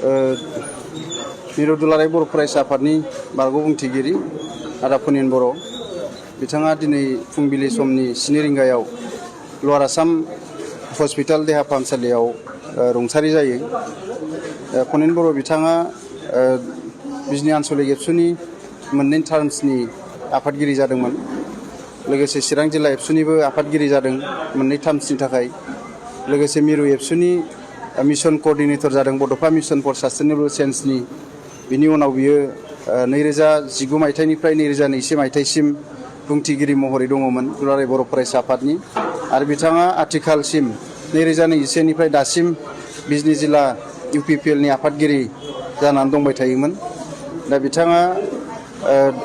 मिरु दुलाराय बर' फरायसा आफादनि बारग' बुंथिगिरि आदा फनिन बर' बिथाङा दिनै फुंबिलि समनि 7 रिंगायाव लवार आसाम हस्पिटाल देहा फाहामसालियाव रुंसारि जायो। फनिन बर' बिथाङा बिजनी आन्चलिक एबसुनि मोननै टार्म्सनि आफादगिरि जादोंमोन। लोगोसे चिरां जिल्ला एबसुनिबो आफादगिरि जादों मोननै टार्म्सनि थाखाय। लोगोसे मिरु एबसुनि मिशन कोअर्डिनेटर जादों बड'फा मिशन फर सास्टेनेबल चेन्जनि। बिनि उनाव बियो 2019 मायथाइनिफ्राय 2021 मायथाइसिम बुंथिगिरि महरै दङमोन दुलाराय बर' फरायसा आफादनि। आरो बिथाङा आथिखालसिम 2021 निफ्राय दासिम बिजनी जिल्ला UPPLनि आफादगिरि जानानै दंबाय थायोमोन। दा बिथाङा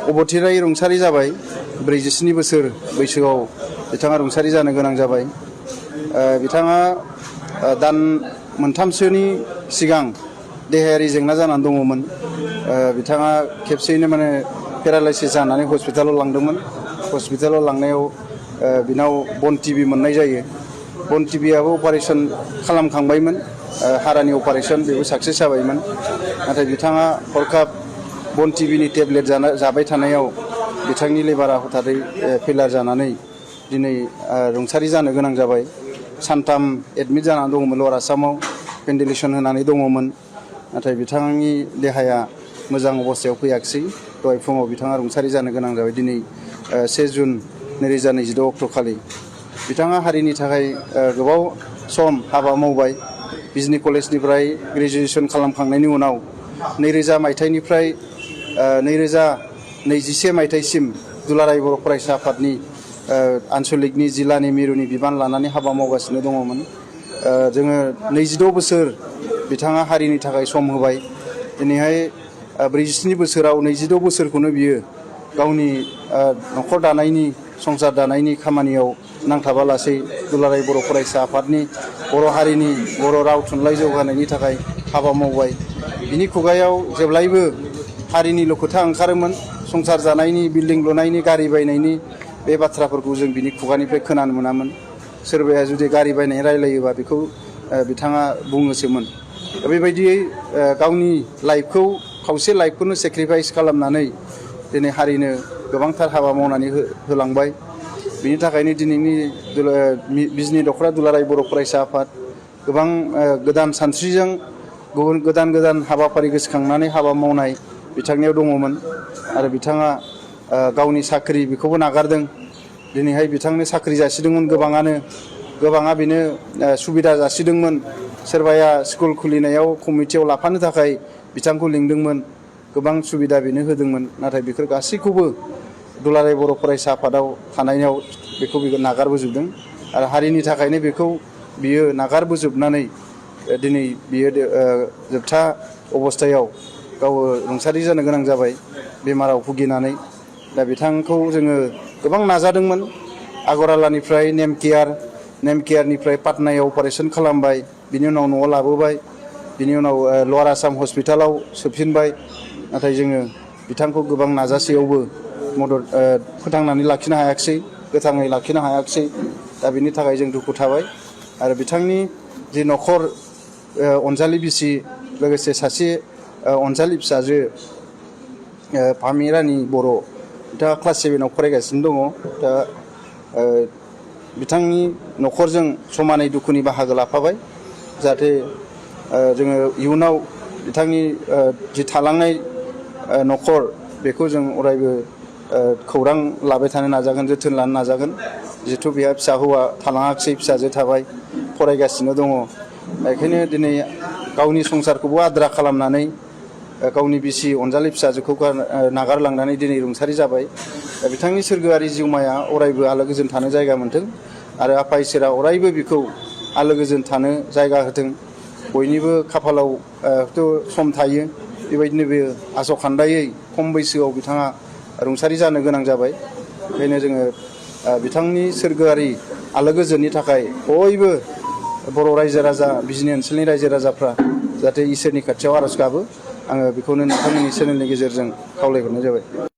अबथिरायै रुंसारि जाबाय। 47 बोसोर बैसोआव बिथाङा रुंसारि जानो गोनां जाबाय। बिथाङा दान मोनथामसोनि सिगां देहायारि जेंना जानानै दङमोन। बिथाङा खेबसेयैनो पेरालाइसिस जानानै हस्पिटालाव लांदोंमोन। हस्पिटालाव लांनायाव बिनाव बन टिबि मोननाय जायो। बन टिबिआबो अपारेसन खालामखांबायमोन, हारानि अपारेसन बेबो साक्सेस जाबायमोन। नाथाय बिथाङा हरखाब बन टिबिनि टेब्लेट जाबाय थानायाव बिथांनि लिभारा हथादै फेलार जानानै दिनै रुंसारि जानो गोनां जाबाय। सानथाम एडमिट जानानै दङमोन लवार आसामाव, भेन्टिलेसन होनानै दङमोन। नाथाय बिथांनि देहाया मोजां अबस्थायाव फैयाखिसै। दहाय फुङाव बिथाङा रुंसारि जानो गोनां जाबाय दिनै 1 जुन 2026 अक्ट' खालि। बिथाङा हारिनि थाखाय गोबाव सम हाबा मावबाय। बिजनी कलेजनिफ्राय ग्रेजुवेसन खालामखांनायनि उनाव 2000 मायथाइनिफ्राय 2021 मायथाइसिम दुलाराय बर' फरायसा आफादनि आन्चलिकनि जिल्लानि मिरुनि बिबान लानानै हाबा मावगासिनो दङमोन। जोङो 22 बोसोर बिथाङा हारिनि थाखाय सम होबाय। दिनैहाय 47 बोसोराव 22 बोसोरखौनो बियो गावनि न'खर दानायनि, संसार दानायनि खामानियाव नांथाबालासै दुलाराय बर' फरायसा आफादनि बर' हारिनि बर' राव थुनलाइ जौगानायनि थाखाय हाबा मावबाय। बिनि खुगायाव जेब्लायबो हारिनिल' खोथा ओंखारोमोन। संसार जानायनि, बिल्डिं लुनायनि, गारि बायनायनि बे बाथ्राफोरखौ जों बिनि खुगानिफ्राय खोनानो मोनामोन। सोरबाया जुदि गारि बायनाय रायलायोबा बेखौ बिथाङा बुङोसोमोन। बेबायदियै गावनि लाइफखौ, खावसे लाइफखौनो सेक्रिफाइस खालामनानै दिनै हारिनो गोबांथार हाबा मावनानै होलांबाय। बिनि थाखायनो दिनैनि बिजनी दख'रा दुलाराय बर' फरायसा आफाद गोबां गोदान सानस्रिजों गोदान हाबाफारि गोसोखांनानै हाबा मावनाय बिथांनियाव दङमोन। आरो बिथाङा गावनि साख्रि बेखौबो नागारदों। दिनैहाय बिथांनो साख्रि जासिदोंमोन गोबाङा बेनो सुबिदा जासिदोंमोन। सोरबाया स्कुल खुलिनायाव कमिटियाव लाफानो थाखाय बिथांखौ लिंदोंमोन। गोबां सुबिदा बेनो होदोंमोन। नाथाय बेफोर गासैखौबो दुलाराय बर' फरायसा आफादाव थानायाव बेखौ नागारबोजोबदों। आरो हारिनि थाखायनो बेखौ बियो नागारबोजोबनानै दिनै बियो जोबथा अबस्थायाव गाव रुंसारि जानो गोनां जाबाय बेमाराव भुगिनानै। दा बिथांखौ जोङो गोबां नाजादोंमोन। आगरआलानिफ्राय नेम केयारनिफ्राय पाटनायाव अपारेसन खालामबाय। बिनि उनाव न'आव लाबोबाय। बिनि उनाव लवार आसाम हस्पिटालाव सोफिनबाय। नाथाय जोङो बिथांखौ गोबां नाजासेयावबो फोथांनानै लाखिनो हायाखिसै, गोथाङै लाखिनो हायाखिसै। दा बिनि थाखाय जों दुखु थाबाय। आरो बिथांनि जि न'खर, अनजालि बिसि, लोगोसे सासे अनजालि फिसाजो फामि रानि बर', बिथाङा क्लास 7आव फरायगासिनो दङ। दा बिथांनि न'खरजों समानै दुखुनि बाहागो लाफाबाय। जाहाथे जोङो इयुनाव बिथांनि जि थालांनाय न'खर बेखौ जों अरायबो खौरां लाबाय थानो नाजागोन, जोथोन लानो नाजागोन। जिहेथु बेहा फिसा हौवा थालाङाखिसै, फिसाजो थाबाय, फरायगासिनो दङ। बेखायनो दिनै गावनि संसारखौबो आद्रा खालामनानै गावनि बिसि अनजालि फिसाजोखौ नागारलांनानै दिनै रुंसारि जाबाय। दा बिथांनि सोरगोआरि जिउमाया अरायबो आलो गोजोन थानो जायगा मोन्थों। आरो आफा इसोरा अरायबो बिखौ आलो गोजोन थानो जायगा होथों। बयनिबो खाफालाव सम थायो। बेबायदिनो बे आसखान्दायै खम बैसोआव बिथाङा रुंसारि जानो गोनां जाबाय। ओंखायनो जोङो बिथांनि सोरगोआरि आलो गोजोननि थाखाय बयबो बर' रायजो राजा, बिजनी ओनसोलनि रायजो राजाफ्रा जाहाथे इसोरनि खाथियाव आर'ज गाबो। आङो बेखौनो नोंथांमोननि चेनेलनि गेजेरजों खावलायहरनाय जाबाय।